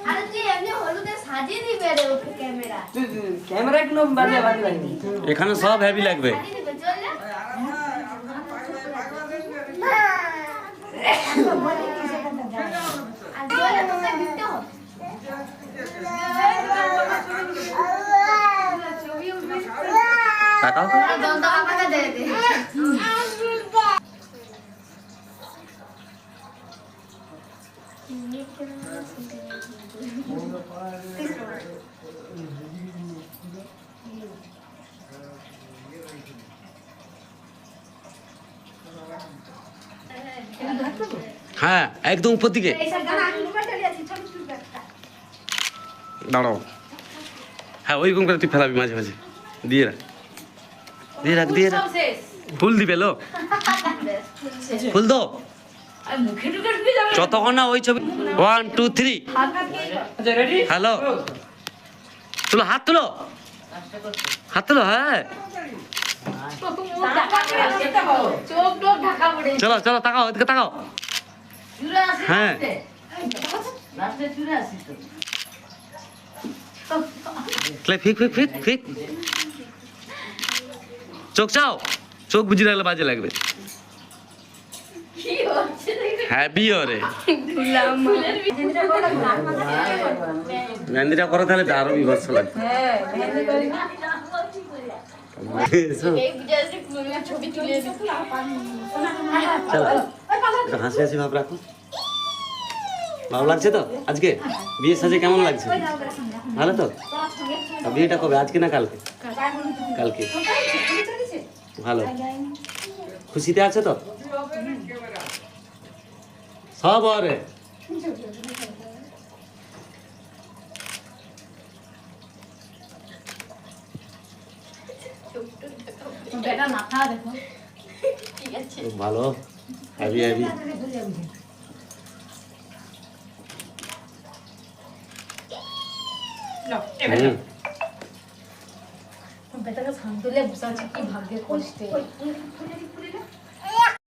আরে তুই এমনি হলুদে সাজিয়ে দিবে রে ওকে ক্যামেরা। ক্যামেরা কোনো বাজে লাগবে। এখানে সব হেভি লাগবে। সাজিয়ে দিবে চল না। আর জলে তোকে দিতে হবে। তাকাও দন্তা কাকা দে দে। হ্যাঁ একদম উপর দিকে দাঁড়াও। হ্যাঁ ওইরকম করে তুই ফেলাবি মাঝে মাঝে দিয়ে রাখ দিয়ে রাখ দিয়ে রাখ। ফুল দিবে লো ফুল দো যতক্ষণ না ওই ছবি 1 2 3 হ্যালো তুলো হাত তুলো হাত তুলো। হ্যাঁ চলো চলো তাকাও ওদিকে তাকাও। হ্যাঁ ফিক ফিক ফিক ফিক চোখ চাও চোখ বুঝি রাখলে বাজে লাগবে। হ্যাপি ওরে মেহেন্দিটা করো তাহলে আরো বিভৎস লাগবে। চলো হাসি হাসি ভাব রাখো। ভালো লাগছে তো আজকে বিয়ে সাজে কেমন লাগছে? ভালো তো? বিয়েটা কবে আজকে না কালকে? কালকে। ভালো খুশিতে আছে তো সব? আরে ভালো হ্যাভি হ্যাভি। বেটাকে শান্ত হলে বসে আছে কি ভাগ্যের কষ্টে।